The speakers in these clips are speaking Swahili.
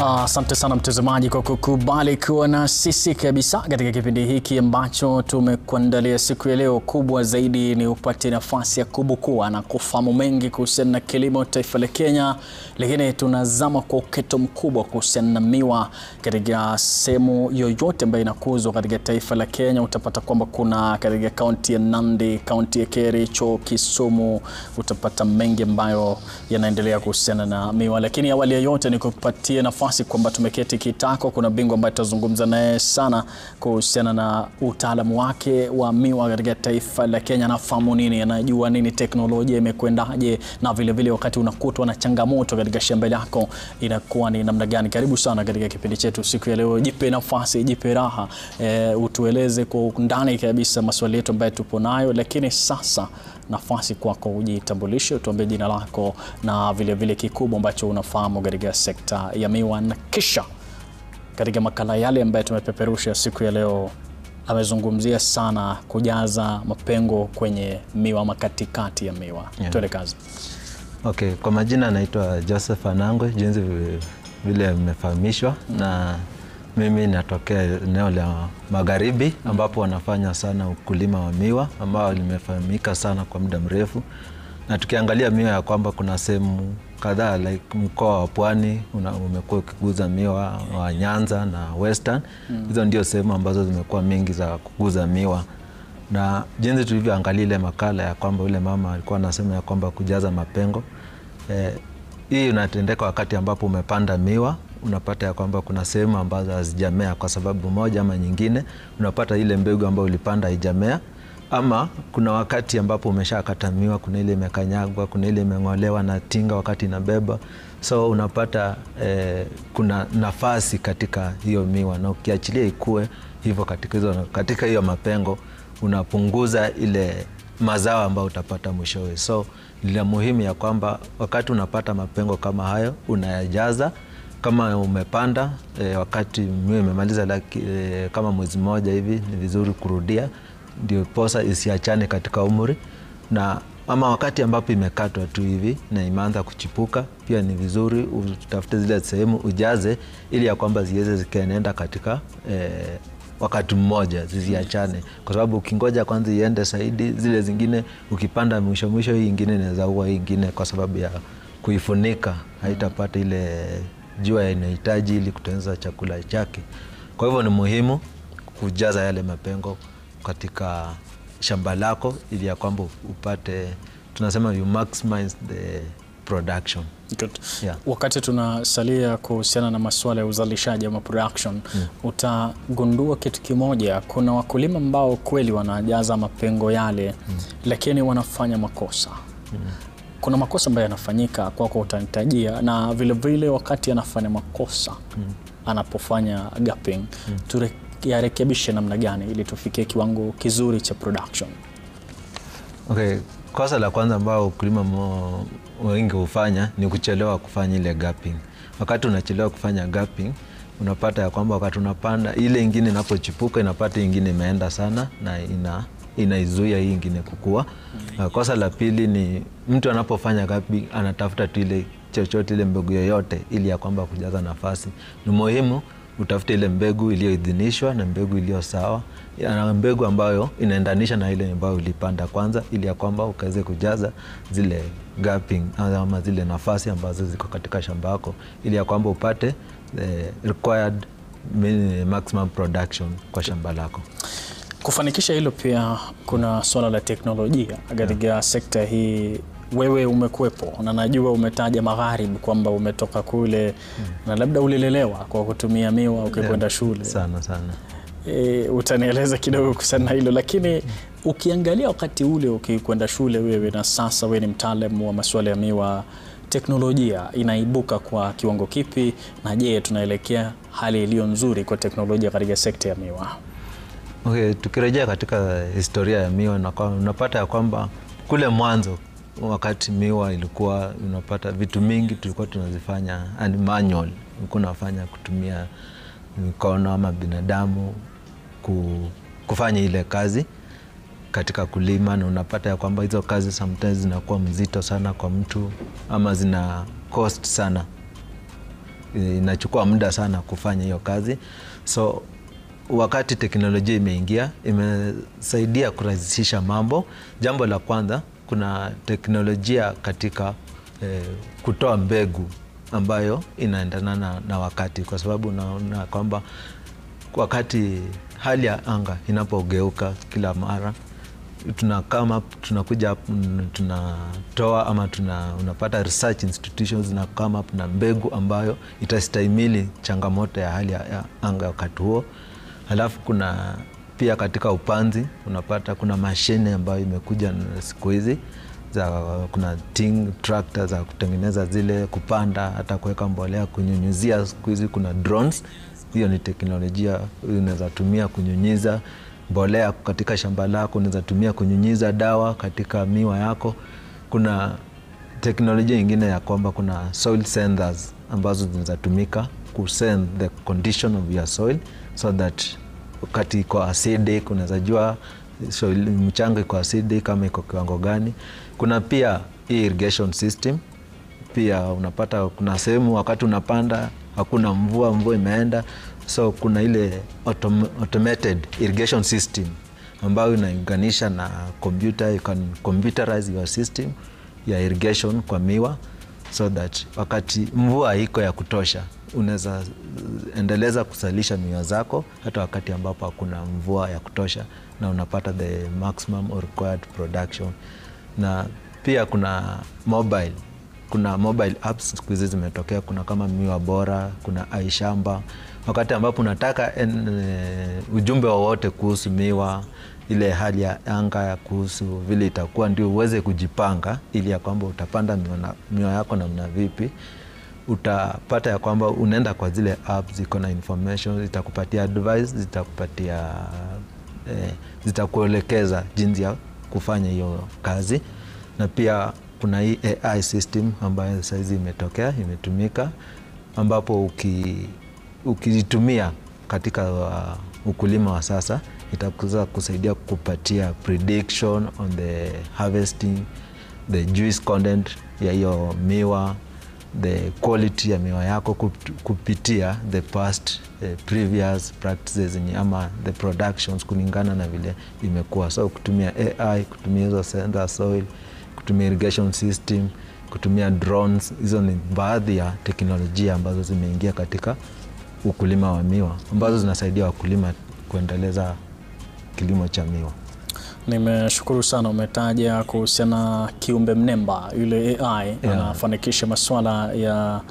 Asante sana mtazamaji kwa kukubali kuwa na sisi kabisa katika kipindi hiki ambacho tumekuandalia siku ya leo. Kubwa zaidi ni upate nafasi ya kubukua na kufahamu mengi kuhusiana na kilimo taifa la Kenya, lakini tunazama kwa uketo mkubwa kuhusiana na miwa katika sehemu yoyote ambayo inakuzwa katika taifa la Kenya. Utapata kwamba kuna katika kaunti ya Nandi, kaunti ya Kericho, Kisumu, utapata mengi ambayo yanaendelea kuhusiana na miwa. Lakini awali ya yote ni kupatia nafasi kwamba tumeketi kitako. Kuna bingwa ambaye tutazungumza naye sana kuhusiana na utaalamu wake wa miwa katika taifa la Kenya. Anafahamu nini, anajua nini, teknolojia imekwendaje, na vile vile wakati unakutwa na changamoto katika shamba lako inakuwa ni namna gani. Karibu sana katika kipindi chetu siku ya leo. Jipe nafasi, jipe raha, utueleze kwa undani kabisa maswali yetu ambayo tupo nayo. Lakini sasa nafasi kwako ujitambulishe, utuambie jina lako na vile vile kikubwa ambacho unafahamu katika sekta ya miwa. Na kisha katika makala yale ambayo tumepeperusha siku ya leo, amezungumzia sana kujaza mapengo kwenye miwa ama katikati ya miwa. Tuende kazi. Okay, kwa majina naitwa Joseph Anangwe, jinsi vile mmefahamishwa, na mimi natokea eneo la Magharibi ambapo wanafanya sana ukulima wa miwa ambao limefahamika sana kwa muda mrefu. Na tukiangalia miwa ya kwamba kuna sehemu kadhaa like mkoa wa Pwani umekuwa ukikuza miwa wa Nyanza na Western. Hizo ndio sehemu ambazo zimekuwa mingi za kukuza miwa. Na jinsi tulivyoangalia ile makala ya kwamba yule mama alikuwa anasema ya kwamba kujaza mapengo, hii inatendeka wakati ambapo umepanda miwa, unapata ya kwamba kuna sehemu ambazo hazijamea kwa sababu moja ama nyingine, unapata ile mbegu ambayo ulipanda haijamea, ama kuna wakati ambapo umeshakata miwa, kuna ile imekanyagwa, kuna ile imeng'olewa na tinga wakati inabeba. So unapata kuna nafasi katika hiyo miwa, na ukiachilia ikue hivyo katika hiyo mapengo, unapunguza ile mazao ambayo utapata mwishowe. So ni muhimu ya kwamba wakati unapata mapengo kama hayo unayajaza. Kama umepanda wakati miwa imemaliza kama mwezi mmoja hivi, ni vizuri kurudia ndio posa isiachane katika umri. Na ama wakati ambapo imekatwa tu hivi na imeanza kuchipuka, pia ni vizuri utafute zile sehemu ujaze, ili ya kwamba ziweze zikaenenda katika wakati mmoja, zisiachane, kwa sababu ukingoja kwanza iende zaidi, zile zingine ukipanda mwisho hii nyingine inaweza ua hii nyingine, kwa sababu ya kuifunika haitapata ile jua inahitaji ili kutengeneza chakula chake. Kwa hivyo ni muhimu kujaza yale mapengo katika shamba lako, ili ya kwamba upate, tunasema you maximize the production. Good. Yeah. Wakati tunasalia kuhusiana na masuala ya uzalishaji ama production, utagundua kitu kimoja. Kuna wakulima ambao kweli wanajaza mapengo yale, lakini wanafanya makosa. Kuna makosa ambayo yanafanyika kwako utanitajia, na vile vile wakati anafanya makosa, anapofanya gapping, yarekebishe namna gani ili tufikie kiwango kizuri cha production? Okay, kosa la kwanza ambao ukulima wengi hufanya ni kuchelewa kufanya ile gapping. Wakati unachelewa kufanya gapping, unapata ya kwamba wakati unapanda ile ingine inapochipuka, inapata ingine imeenda sana na inaizuia hii ingine kukua. Kosa la pili ni mtu anapofanya gapping anatafuta tu ile chochote, ile mbegu yoyote, ili ya kwamba kujaza nafasi. Ni muhimu utafute ile mbegu iliyoidhinishwa na mbegu iliyo sawa, na mbegu ambayo inaendanisha na ile ambayo ulipanda kwanza, ili ya kwamba ukaweze kujaza zile gapping ama zile nafasi ambazo ziko katika shamba lako, ili ya kwamba upate required maximum production kwa shamba lako. Kufanikisha hilo pia kuna swala la teknolojia katika sekta hii. Wewe umekuepo na najua umetaja Magharibi kwamba umetoka kule, na labda ulilelewa kwa kutumia miwa ukikwenda shule. Sana. Utanieleza kidogo kuhusiana na hilo, lakini ukiangalia wakati ule ukikwenda shule wewe na sasa wewe ni mtaalamu wa masuala ya miwa, teknolojia inaibuka kwa kiwango kipi, na je, tunaelekea hali iliyo nzuri kwa teknolojia katika sekta ya miwa? Okay, tukirejea katika historia ya miwa, na unapata ya kwamba kule mwanzo wakati miwa ilikuwa, unapata vitu mingi tulikuwa tunazifanya manual, ulikuwa unafanya kutumia mikono ama binadamu kufanya ile kazi katika kulima, na unapata ya kwamba hizo kazi sometimes zinakuwa mzito sana kwa mtu ama zina cost sana. inachukua muda sana kufanya hiyo kazi. So wakati teknolojia imeingia, imesaidia kurahisisha mambo. Jambo la kwanza, kuna teknolojia katika kutoa mbegu ambayo inaendana na wakati, kwa sababu unaona kwamba wakati hali ya anga inapogeuka kila mara, tunakuja tunatoa ama unapata research institutions na come up na mbegu ambayo itastahimili changamoto ya hali ya anga wakati huo. Halafu kuna pia katika upanzi unapata kuna mashine ambayo imekuja siku hizi kuna tractor za kutengeneza zile kupanda, hata kuweka mbolea, kunyunyizia. Siku hizi kuna drones. Hiyo ni teknolojia unaweza tumia kunyunyiza mbolea katika shamba lako, unaweza tumia kunyunyiza dawa katika miwa yako. Kuna teknolojia nyingine ya kwamba kuna soil sensors ambazo zinaweza tumika kusense the condition of your soil, so that wakati iko acidic unaweza jua mchanga iko acidic kama iko kiwango gani. Kuna pia irrigation system. Pia unapata kuna sehemu wakati unapanda hakuna mvua imeenda, so kuna ile automated irrigation system ambayo inaunganisha na computer. You can computerize your system ya irrigation kwa miwa, so that wakati mvua iko ya kutosha unaweza endeleza kusalisha miwa zako hata wakati ambapo hakuna mvua ya kutosha, na unapata the maximum or required production. Na pia kuna mobile apps siku hizi zimetokea. Kuna kama Miwa Bora, kuna iShamba. Wakati ambapo unataka ujumbe wowote kuhusu miwa, ile hali ya anga kuhusu vile itakuwa, ndio uweze kujipanga ili ya kwamba utapanda miwa yako namna vipi, utapata ya kwamba unaenda kwa zile apps ziko na information, zitakupatia advice, zitakuelekeza jinsi ya kufanya hiyo kazi. Na pia kuna hii AI system ambayo saizi imetumika, ambapo ukitumia katika ukulima wa sasa itakuza kusaidia kupatia prediction on the harvesting, the juice content ya hiyo miwa, the quality ya miwa yako kupitia the past previous practices ama the productions kulingana na vile imekuwa. So kutumia AI, kutumia hizo sensor soil, kutumia irrigation system, kutumia drones, hizo ni baadhi ya teknolojia ambazo zimeingia katika ukulima wa miwa, ambazo zinasaidia wakulima kuendeleza kilimo cha miwa. Nimeshukuru sana, umetaja kuhusiana kiumbe mnemba yule AI anafanikisha masuala ya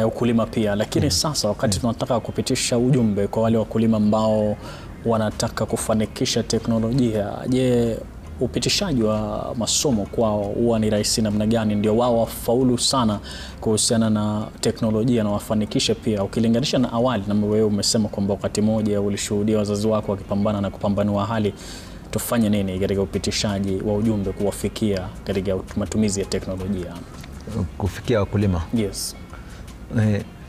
ukulima pia, lakini sasa wakati tunataka kupitisha ujumbe kwa wale wakulima ambao wanataka kufanikisha teknolojia, je, upitishaji wa masomo kwao huwa ni rahisi namna gani ndio wao wafaulu sana kuhusiana na teknolojia na wafanikishe pia, ukilinganisha na awali? Na wewe umesema kwamba wakati mmoja ulishuhudia wazazi wako wakipambana na kupambanua hali. Tufanye nini katika upitishaji wa ujumbe kuwafikia katika matumizi ya teknolojia kufikia wakulima? Yes.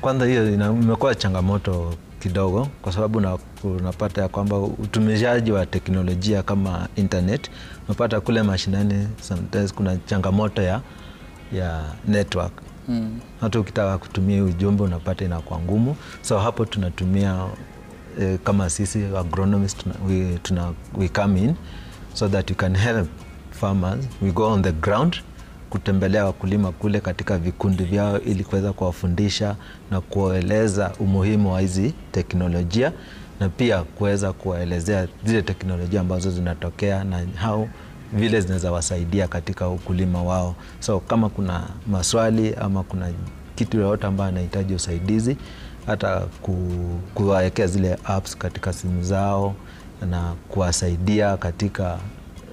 Kwanza hiyo imekuwa changamoto kidogo, kwa sababu unapata ya kwamba utumiaji wa teknolojia kama internet, unapata kule mashinani sometimes kuna changamoto ya network. Hata ukitaka kutumia ujumbe unapata inakuwa ngumu. So hapo tunatumia kama sisi agronomists we come in so that we can help farmers. We go on the ground kutembelea wakulima kule katika vikundi vyao ili kuweza kuwafundisha na kuwaeleza umuhimu wa hizi teknolojia, na pia kuweza kuwaelezea zile teknolojia ambazo zinatokea na how vile zinaweza wasaidia katika ukulima wao. So kama kuna maswali ama kuna kitu yoyote ambayo anahitaji usaidizi, hata kuwawekea zile apps katika simu zao na kuwasaidia katika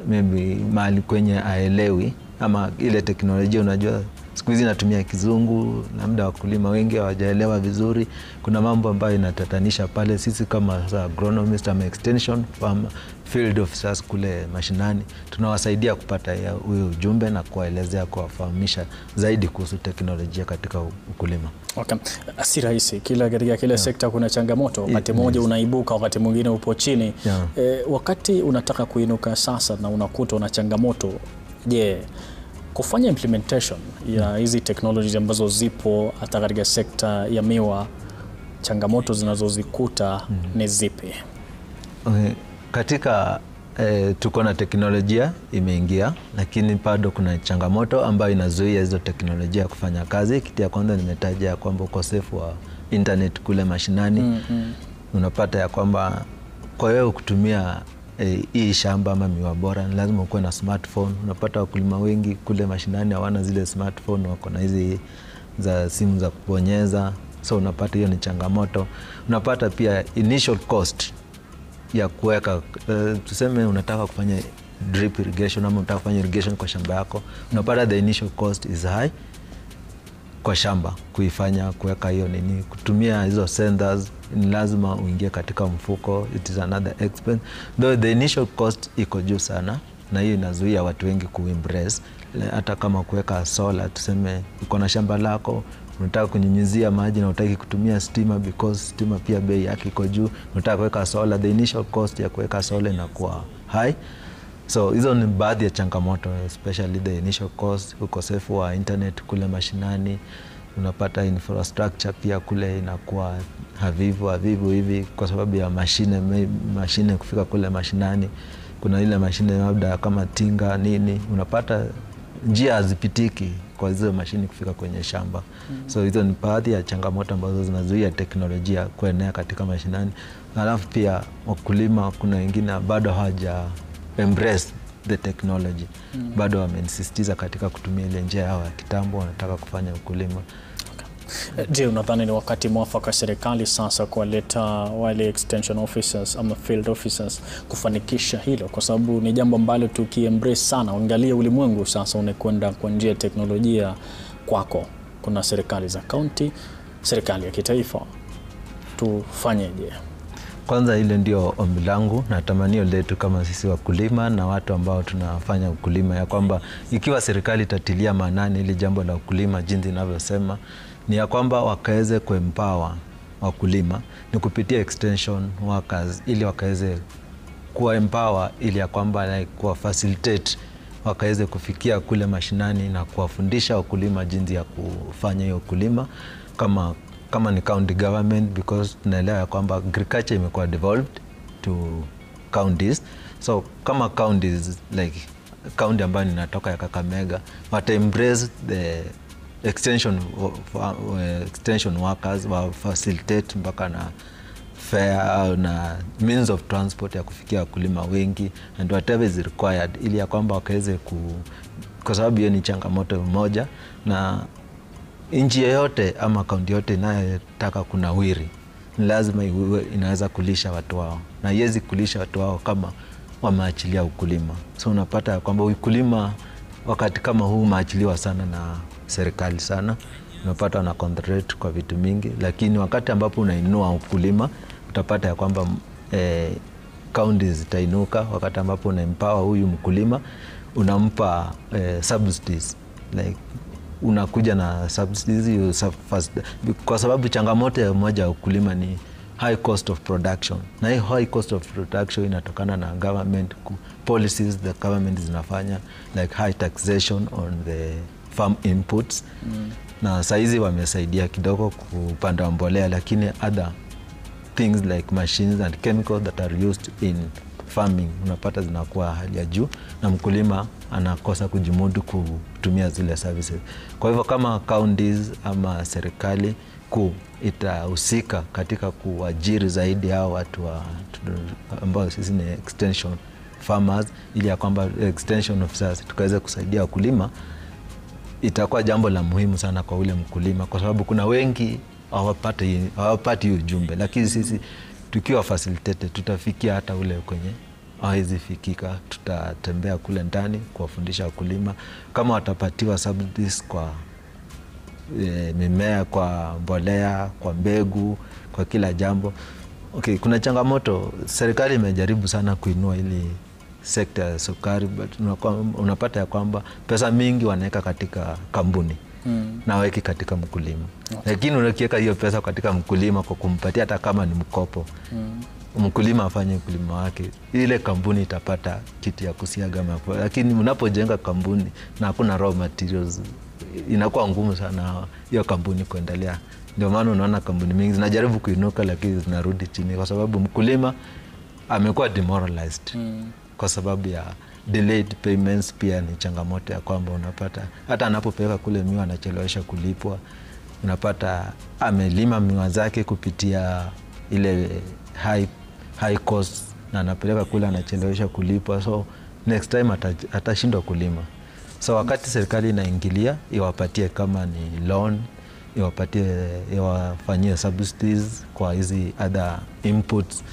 maybe mahali kwenye aelewi, ama ile teknolojia unajua siku hizi natumia kizungu, labda wakulima wengi hawajaelewa vizuri. Kuna mambo ambayo inatatanisha pale. Sisi kama agronomist ama extension farm field officers kule mashinani tunawasaidia kupata huyo ujumbe na kuwaelezea, kuwafahamisha zaidi kuhusu teknolojia katika ukulima. Okay. Si rahisi. Katika kila sekta kuna changamoto. Wakati mmoja unaibuka, wakati mwingine upo chini. Wakati unataka kuinuka sasa na unakuta una changamoto, je, kufanya implementation ya hizi technologies ambazo zipo hata katika sekta ya miwa, changamoto zinazozikuta ni zipi? Katika tuko na teknolojia imeingia, lakini bado kuna changamoto ambayo inazuia hizo teknolojia kufanya kazi. Kitu ya kwanza nimetaja kwamba ukosefu wa internet kule mashinani. Unapata ya kwamba kwa hiyo kutumia hii shamba ama miwa bora lazima ukuwe na smartphone. Unapata wakulima wengi kule mashinani hawana zile smartphone, wako na hizi za simu za kubonyeza. So unapata hiyo ni changamoto. Unapata pia initial cost ya kuweka, tuseme unataka kufanya drip irrigation ama unataka kufanya irrigation kwa shamba yako, unapata the initial cost is high kwa shamba kuifanya, kuweka hiyo nini, kutumia hizo sensors ni lazima uingie katika mfuko, it is another expense, though the initial cost iko juu sana, na hiyo inazuia watu wengi kuembrace. Hata kama kuweka solar, tuseme uko na shamba lako unataka kunyunyizia maji na unataka kutumia stima, because stima pia bei yake iko juu, unataka kuweka solar, the initial cost ya kuweka solar inakuwa high. So hizo ni baadhi ya changamoto, especially the initial cost, ukosefu wa internet kule mashinani. Unapata infrastructure pia kule inakuwa havivu hivi kwa sababu ya mashine kufika kule mashinani. Kuna ile mashine labda kama tinga nini, unapata njia hazipitiki kwa hizo mashine kufika kwenye shamba. So hizo ni baadhi ya changamoto ambazo zinazuia teknolojia kuenea katika mashinani. Alafu pia wakulima, kuna wengine bado hawaja embrace the technology. Bado wameinsisitiza katika kutumia ile njia yao ya kitambo, wanataka kufanya ukulima. Je, unadhani ni wakati mwafaka serikali sasa kuwaleta wale extension officers ama field officers kufanikisha hilo? Kwa sababu ni jambo ambalo tukiembrace sana, angalia ulimwengu sasa unakwenda kwa njia ya teknolojia kwako. Kuna serikali za county, serikali ya kitaifa. Tufanyeje? Kwanza ile ndio ombi langu na tamanio letu kama sisi wakulima na watu ambao tunafanya ukulima, ya kwamba ikiwa serikali itatilia maanani ile jambo la ukulima jinsi ninavyosema, ni ya kwamba wakaweze kuempower wakulima ni kupitia extension workers, ili wakaweze kuwa empower, ili ya kwamba kuwa facilitate wakaweze kufikia kule mashinani na kuwafundisha wakulima jinsi ya kufanya hiyo ukulima kama ni county government, because tunaelewa kwamba agriculture imekuwa devolved to counties. So kama counties, like county ambayo ninatoka ya Kakamega, wata embrace the extension workers, wa facilitate mpaka na fare na means of transport ya kufikia wakulima wengi, and whatever is required, ili ya kwamba wakaweze kwa sababu hiyo ni changamoto moja, na nchi yoyote ama kaunti yote inayotaka kunawiri ni lazima inaweza kulisha watu wao, na haiwezi kulisha watu wao kama wameachilia ukulima. So unapata kwamba ukulima wakati kama huu umeachiliwa sana na serikali sana, unapata wana concentrate kwa vitu mingi, lakini wakati ambapo unainua ukulima utapata ya kwamba counties zitainuka. Wakati ambapo unaempower huyu mkulima, unampa subsidies, like unakuja na subsidies kwa sababu changamoto ya moja ya ukulima ni high cost of production, na hii high cost of production inatokana na government policies the government zinafanya, like high taxation on the farm inputs. Na saizi wamesaidia kidogo kupanda wa mbolea, lakini other things like machines and chemicals that are used in farming unapata zinakuwa hali ya juu, na mkulima anakosa kujimudu kutumia zile services. Kwa hivyo kama counties ama serikali itahusika katika kuajiri zaidi hao watu ambao sisi ni extension farmers, ili ya kwamba extension officers tukaweza kusaidia wakulima, itakuwa jambo la muhimu sana kwa ule mkulima, kwa sababu kuna wengi hawapati ujumbe, lakini sisi tukiwa facilitated tutafikia hata ule kwenye hawezi fikika. Tutatembea kule ndani kuwafundisha wakulima, kama watapatiwa subsidies kwa mimea, kwa mbolea, kwa mbegu, kwa kila jambo. Okay, kuna changamoto. Serikali imejaribu sana kuinua ili sekta ya sukari, but unapata ya kwamba pesa mingi wanaweka katika kampuni. na weki katika mkulima. Lakini unakiweka hiyo pesa katika mkulima kwa kumpatia hata kama ni mkopo, mkulima afanye ukulima wake, ile kampuni itapata kitu ya kusiaga mapo. Lakini unapojenga kampuni na hakuna raw materials, inakuwa ngumu sana hiyo kampuni kuendelea. Ndio maana unaona kampuni mingi zinajaribu kuinuka lakini zinarudi chini, kwa sababu mkulima amekuwa demoralized kwa sababu ya delayed payments. Pia ni changamoto ya kwamba unapata hata anapopeleka kule miwa anachelewesha kulipwa. Unapata amelima miwa zake kupitia ile high cost na anapeleka kule anachelewesha kulipwa, so next time atashindwa kulima. So wakati serikali inaingilia, iwapatie kama ni loan, iwafanyie subsidies kwa hizi other inputs,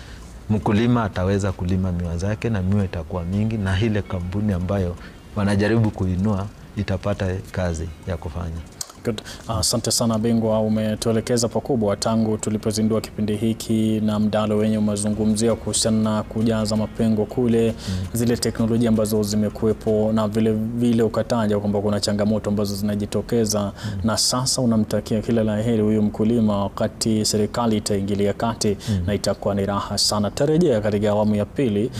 mkulima ataweza kulima miwa zake na miwa itakuwa mingi, na ile kampuni ambayo wanajaribu kuinua itapata kazi ya kufanya. Good. Asante sana Bingwa, umetuelekeza pakubwa tangu tulipozindua kipindi hiki na mdalo wenye umezungumzia kuhusiana na kujaza mapengo kule, zile teknolojia ambazo zimekuwepo, na vile ukataja kwamba kuna changamoto ambazo zinajitokeza, na sasa unamtakia kila la heri huyu mkulima wakati serikali itaingilia kati, na itakuwa ni raha sana. Tarejea katika awamu ya pili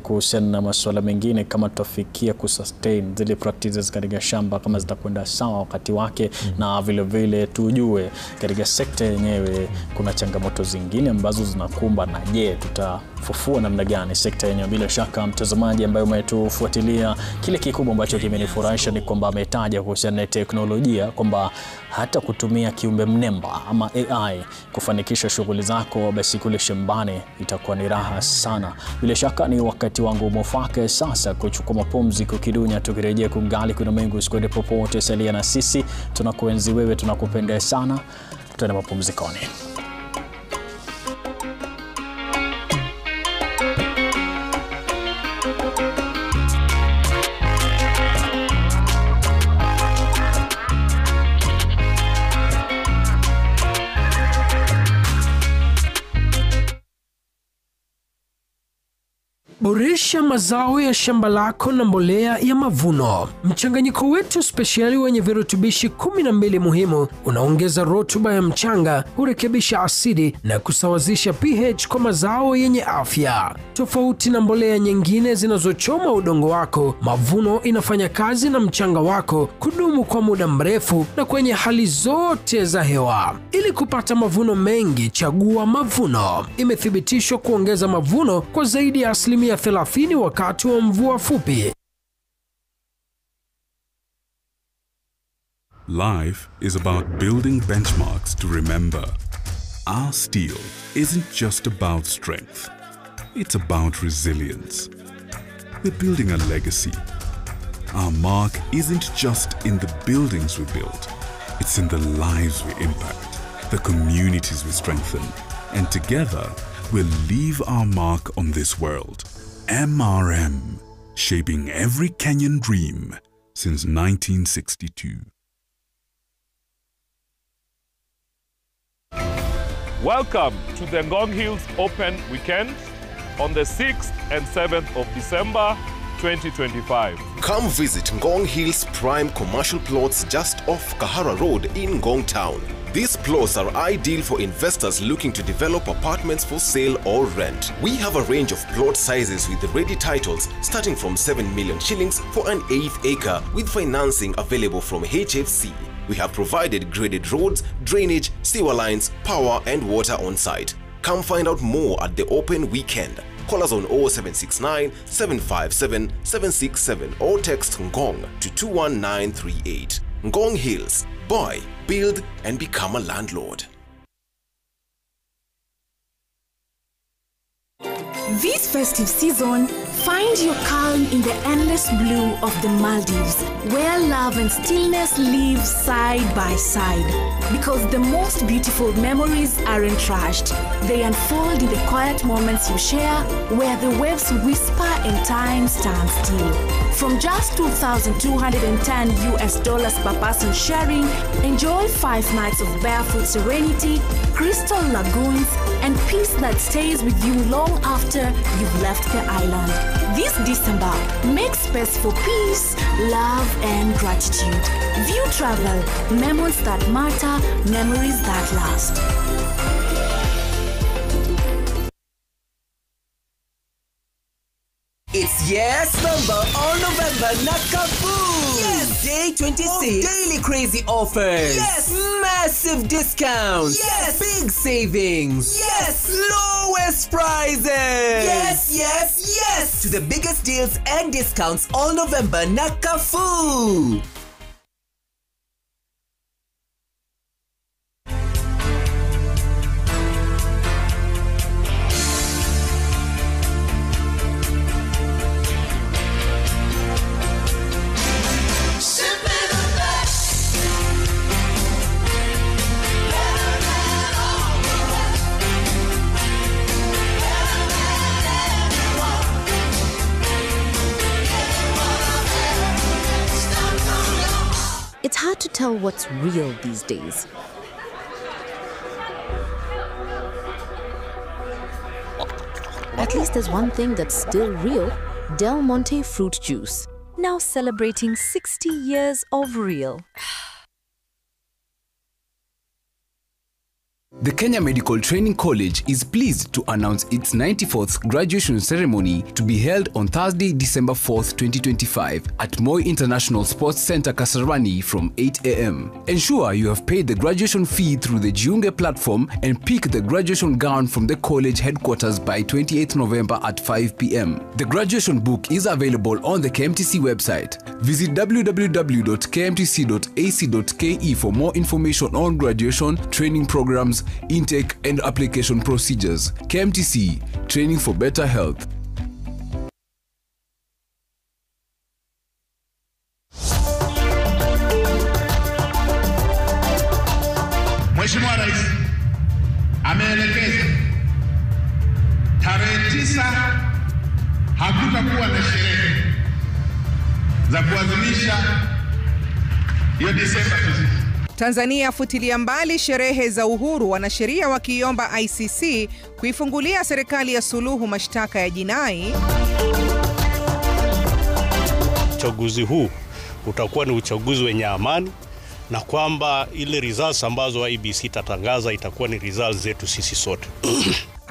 kuhusiana na masuala mengine, kama tutafikia kusustain zile practices katika shamba, kama zitakwenda sawa wakati wake, na vile tujue katika sekta yenyewe kuna changamoto zingine ambazo zinakumba, na je, tutafufua namna gani sekta yenyewe. Bila shaka mtazamaji ambaye umetufuatilia, kile kikubwa ambacho kimenifurahisha ni kwamba ametaja kuhusiana na teknolojia kwamba hata kutumia kiumbe mnemba ama AI kufanikisha shughuli zako basi kule shambani itakuwa ni raha sana. Bila shaka ni wakati wangu mwafaka sasa kuchukua mapumziko kidunia. Tukirejea kungali kuna mengi, usikwende popote, salia na sisi. Tunakuenzi wewe, tunakupenda sana. Tuende mapumzikoni. Boresha mazao ya shamba lako na mbolea ya mavuno. Mchanganyiko wetu speciali wenye virutubishi 12 muhimu unaongeza rutuba ya mchanga, hurekebisha asidi na kusawazisha pH kwa mazao yenye afya. Tofauti na mbolea nyingine zinazochoma udongo wako, Mavuno inafanya kazi na mchanga wako kudumu kwa muda mrefu na kwenye hali zote za hewa. Ili kupata mavuno mengi, chagua Mavuno. Imethibitishwa kuongeza mavuno kwa zaidi ya 30% wakati wa mvua fupi. Life is about building benchmarks to remember. Our steel isn't just about strength. It's about resilience. We're building a legacy. Our mark isn't just in the buildings we build. It's in the lives we impact, the communities we strengthen. And together, we'll leave our mark on this world. MRM, shaping every Kenyan dream since 1962. Welcome to the Ngong Hills Open Weekend on the 6th and 7th of December 2025. Come visit Ngong Hills prime commercial plots just off Kahara Road in Ngong Town. These plots are ideal for investors looking to develop apartments for sale or rent. We have a range of plot sizes with ready titles starting from 7 million shillings for an 1/8 acre with financing available from HFC. We have provided graded roads, drainage, sewer lines, power and water on site. Come find out more at the Open Weekend. Call us on 0769 757 767 or text Ngong to 21938. Ngong Hills. Buy, build and become a landlord. This festive season, find your calm in the endless blue of the Maldives, where love and stillness live side by side. Because the most beautiful memories aren't rushed. They unfold in the quiet moments you share, where the waves whisper and time stands still. From just $2,210 per person sharing, enjoy 5 nights of barefoot serenity, crystal lagoons, and peace that stays with you long after you've left the island. This December, make space for peace, love, and gratitude. View Travel, memories that matter, memories that last. It's Yes Number on November Nakaboo! Yes! Day 26 of daily crazy offers! Yes! Massive discounts! Yes! Big savings! Yes! Lowest prices! Yes, yes, yes! To the biggest deals and discounts all November Nakafoo! It's hard to tell what's real these days. At least there's one thing that's still real: Del Monte fruit juice. Now celebrating 60 years of real. The Kenya Medical Training College is pleased to announce its 94th graduation ceremony to be held on Thursday, December 4th, 2025 at Moi International Sports Center, Kasarani from 8 a.m. Ensure you have paid the graduation fee through the Jiunge platform and pick the graduation gown from the college headquarters by 28th November at 5 p.m. The graduation book is available on the KMTC website. Visit www.kmtc.ac.ke for more information on graduation, training programs, intake and application procedures. KMTC, training for better health. Mheshimiwa Rais ameelekeza tarehe 9 hakutakuwa na sherehe za kuadhimisha hiyo Disemba. Tanzania futilia mbali sherehe za uhuru, wanasheria wakiomba ICC kuifungulia serikali ya Suluhu mashtaka ya jinai. Uchaguzi huu utakuwa ni uchaguzi wenye amani na kwamba ile results ambazo IBC tatangaza itakuwa ni results zetu sisi sote.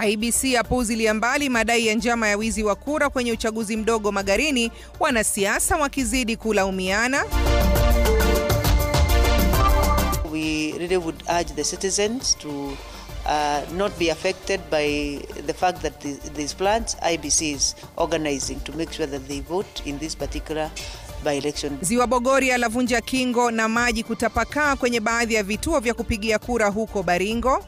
IBC yapuuzilia mbali madai ya njama ya wizi wa kura kwenye uchaguzi mdogo Magarini, wanasiasa wakizidi kulaumiana. We really would urge the citizens to not be affected by the fact that these plans IBC is organizing to make sure that they vote in this particular by-election. Ziwa Bogoria lavunja kingo na maji kutapakaa kwenye baadhi ya vituo vya kupigia kura huko Baringo.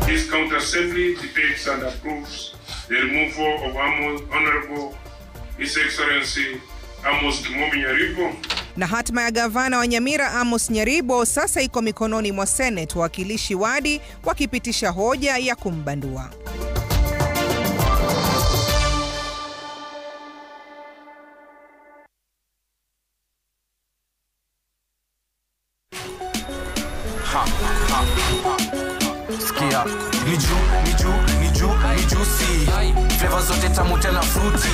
This county assembly debates and approves the removal of Honorable His Excellency Amos Kimomi Nyaribo. Na hatma ya gavana wa Nyamira Amos Nyaribo sasa iko mikononi mwa Senate, wakilishi wadi wakipitisha hoja ya kumbandua. Sikia, ni juicy. Flavor zote tamu tena fruity.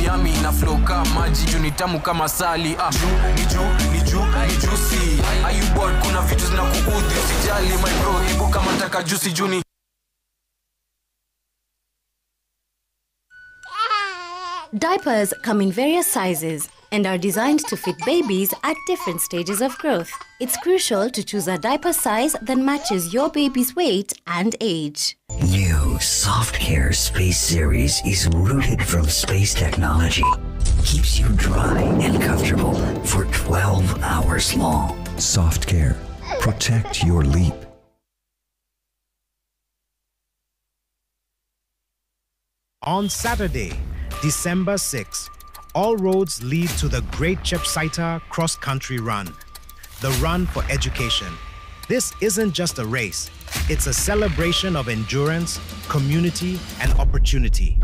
Yummy na flow kama maji, juu ni tamu kama sali. Ni juicy. Are you bored? Kuna vitu zinakuudhi, usijali my bro, hebu kama nataka juicy juni. Diapers come in various sizes and are designed to fit babies at different stages of growth. It's crucial to choose a diaper size that matches your baby's weight and age. New Soft Care Space Series is rooted from space technology. Keeps you dry and comfortable for 12 hours long. Soft Care. Protect your leap. On Saturday, December 6th, all roads lead to the Great Chepsaita Cross-Country Run, the run for education. This isn't just a race, it's a celebration of endurance, community, and opportunity.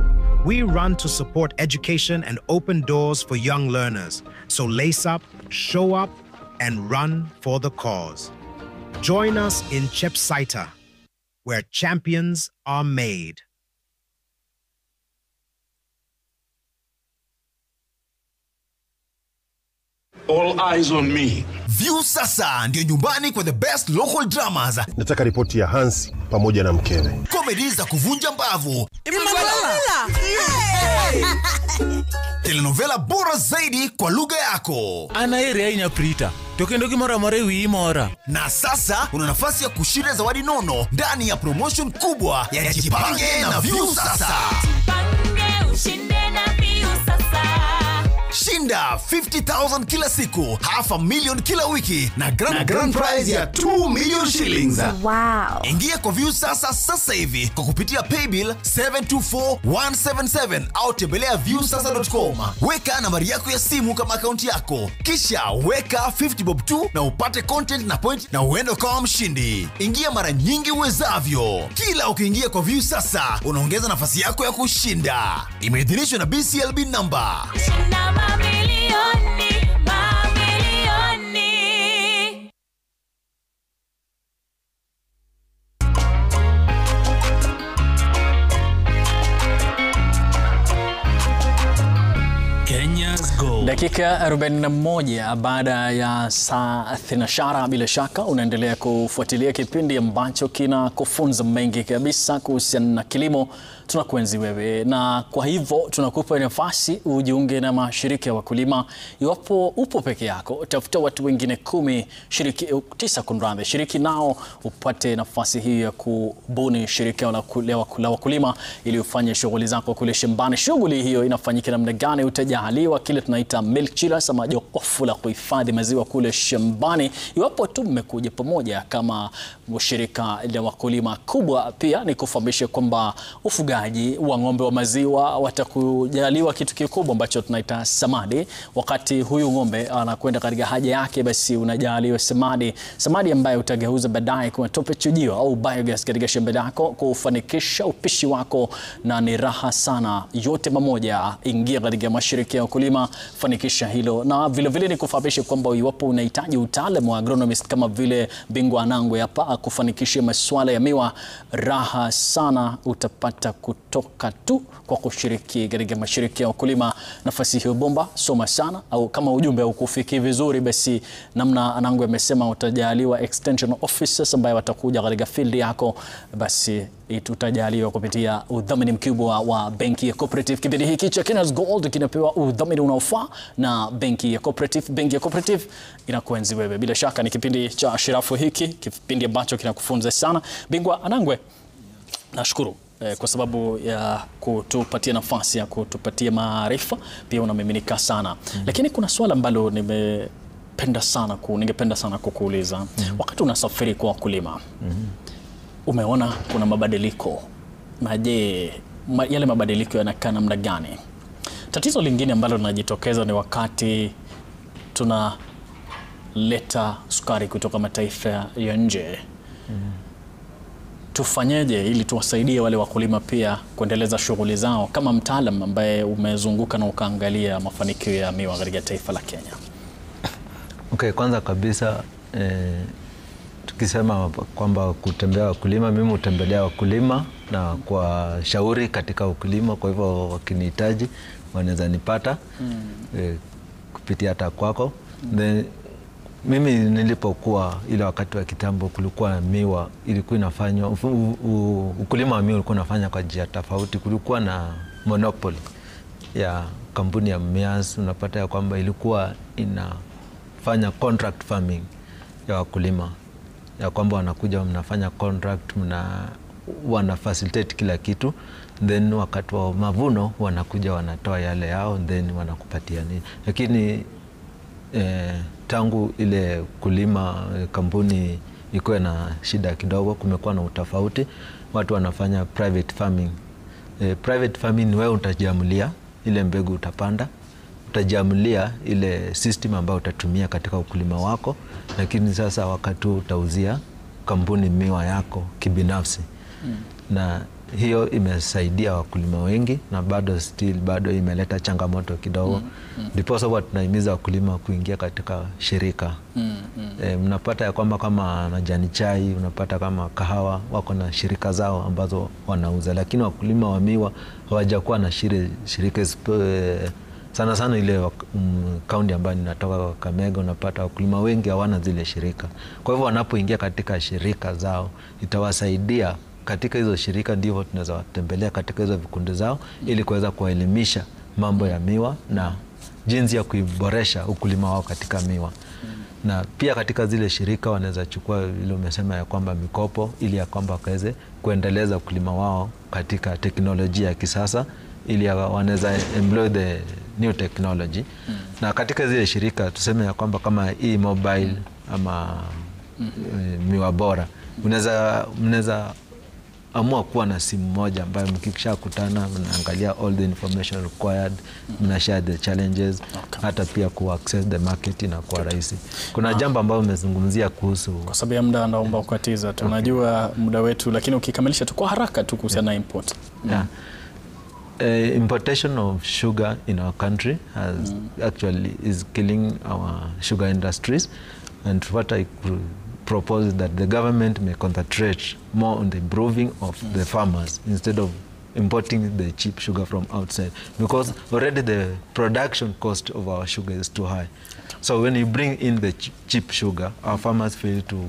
We run to support education and open doors for young learners, so lace up, show up, and run for the cause. Join us in Chepsaita. where champions are made. All eyes on me. View sasa ndio nyumbani kwa the best local dramas. Nataka ripoti ya Hansi pamoja na mkewe. Comedy za kuvunja mbavu. Telenovela bora zaidi kwa lugha yako. Anaere aina prita. Tokendo kimara marewi imora. Na sasa una nafasi ya kushinda zawadi nono ndani ya promotion kubwa ya Jipange na View sasa. Jipange ushinde na View sasa. Shinda 50,000 kila siku, $500,000 kila wiki na grand prize ya 2 million shillings. Wow. Ingia kwa View sasa hivi kwa kupitia paybill 724177 au tembelea viewsasa.com. Weka nambari yako ya simu kama akaunti yako, kisha weka 50 bob tu na upate content na point na uende kama mshindi. Ingia mara nyingi uwezavyo. Kila ukiingia kwa View sasa unaongeza nafasi yako ya kushinda. Imeidhinishwa na BCLB number. Mamilioni. Kenya's Gold. Dakika 41 baada ya saa 30 bila shaka unaendelea kufuatilia kipindi ambacho kina kufunza mengi kabisa kuhusiana na kilimo. Tunakuenzi wewe na kwa hivyo tunakupa nafasi ujiunge na mashirika ya wakulima. Iwapo upo peke yako, tafuta watu wengine 10, tisa kunradhi, shiriki nao upate nafasi hii ya kubuni shirika la wakulima ili ufanye shughuli zako kule shambani. Shughuli hiyo inafanyika namna gani? Utajaliwa kile tunaita milk chillers ama jokofu la kuhifadhi maziwa kule shambani. Iwapo tu mmekuja pamoja kama shirika la wakulima kubwa, pia ni kufahamisha kwamba ufugaji wa ng'ombe wa maziwa watakujaliwa kitu kikubwa ambacho tunaita samadi. Wakati huyu ng'ombe anakwenda katika haja yake, basi unajaliwa samadi ambayo utageuza baadaye kuwa tope chujio au biogas katika shamba lako kufanikisha upishi wako, na ni raha sana. Yote pamoja, ingia katika mashirika ya wakulima, fanikisha hilo. Na vile vile ni kufahamisha kwamba iwapo unahitaji utaalamu wa agronomist kama vile Bingwa Anangwe hapa kufanikisha masuala ya miwa, raha sana utapata kutoka tu kwa kushiriki katika mashirika ya wakulima. Nafasi hiyo bomba soma sana, au kama ujumbe ukufiki vizuri, basi namna Anangwe amesema utajaliwa extension officers ambaye watakuja katika field yako, basi tutajaliwa kupitia udhamini mkubwa wa benki ya Cooperative. Kipindi hiki cha Kenya's Gold kinapewa udhamini unaofaa na benki ya Cooperative. Benki ya Cooperative inakuenzi wewe. Bila shaka ni kipindi cha Shirafu hiki, kipindi ambacho kinakufunza sana. Bingwa Anangwe, nashukuru kwa sababu ya kutupatia nafasi ya kutupatia maarifa, pia unamiminika sana. Lakini kuna swala ambalo ningependa sana kukuuliza. Wakati unasafiri kwa wakulima, umeona kuna mabadiliko, na je, yale mabadiliko yanakaa namna gani? Tatizo lingine ambalo linajitokeza ni wakati tunaleta sukari kutoka mataifa ya nje. Tufanyeje ili tuwasaidie wale wakulima pia kuendeleza shughuli zao, kama mtaalam ambaye umezunguka na ukaangalia mafanikio ya miwa katika taifa la Kenya? Okay, kwanza kabisa tukisema kwamba kutembea wakulima, mimi hutembelea wakulima na kwa shauri katika ukulima. Kwa hivyo wakinihitaji wanaweza nipata kupitia hata kwako. Then mimi nilipokuwa ile wakati wa kitambo, kulikuwa miwa ilikuwa inafanywa, ukulima wa miwa ulikuwa unafanya kwa njia tofauti. Kulikuwa na monopoly ya kampuni ya Mias. Unapata ya kwamba ilikuwa inafanya contract farming ya wakulima, ya kwamba wanakuja mnafanya contract, wana facilitate kila kitu, then wakati wa mavuno wanakuja wanatoa yale yao, then wanakupatia nini. Lakini tangu ile kulima kampuni iko na shida kidogo, kumekuwa na utofauti. Watu wanafanya private farming. Private farming, wewe utajiamulia ile mbegu utapanda, utajiamulia ile system ambayo utatumia katika ukulima wako, lakini sasa wakati utauzia kampuni miwa yako kibinafsi. Na hiyo imesaidia wakulima wengi na bado imeleta changamoto kidogo. Ndipo sababu tunahimiza wakulima kuingia katika shirika. Mnapata ya kwamba kama majani chai, unapata kama kahawa wako na shirika zao ambazo wanauza, lakini wakulima wa miwa hawajakuwa na shirika sana ile kaunti ambayo ninatoka Kakamega, unapata wakulima wengi hawana zile shirika. Kwa hivyo wanapoingia katika shirika zao itawasaidia. Katika hizo shirika ndivyo tunaweza watembelea katika hizo vikundi zao ili kuweza kuwaelimisha mambo ya miwa na jinsi ya kuiboresha ukulima wao katika miwa. Na pia katika zile shirika wanaweza chukua ile umesema ya kwamba mikopo ili ya kwamba wakaweze kuendeleza ukulima wao katika teknolojia ya kisasa ili wanaweza employ the new technology. Na katika zile shirika tuseme ya kwamba kama hii mobile ama miwa bora, mnaweza amua kuwa na simu moja ambayo mkikisha kutana mnaangalia all the information required, mnashare the challenges, hata pia ku access the market na kwa rahisi. Kuna jambo ambalo umezungumzia kuhusu, kwa sababu ya muda naomba ukatiza, tunajua muda wetu, lakini ukikamilisha tu kwa haraka tu kuhusiana na import. Importation of sugar in our country has actually is killing our sugar industries, and what I propose is that the government may concentrate more on the improving of the farmers instead of importing the cheap sugar from outside, because already the production cost of our sugar is too high. So when you bring in the cheap sugar, our farmers fail to,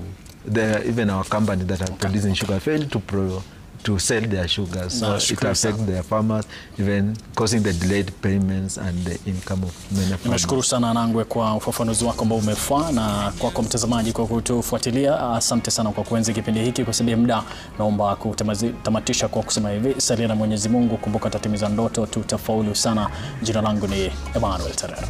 even our company that are producing sugar fail to sell their sugar, so it affects their farmers, even causing the delayed payments and the income of many farmers. Nimeshukuru sana Nangwe kwa ufafanuzi wako ambao umefaa, na kwa mtazamaji kwa kutufuatilia. Asante sana kwa kuenzi kipindi hiki. Kwa sababu ya muda naomba kutamatisha kwa kusema hivi: salia na Mwenyezi Mungu, kumbuka tatimiza ndoto, tutafaulu sana. Jina langu ni Emmanuel Terera.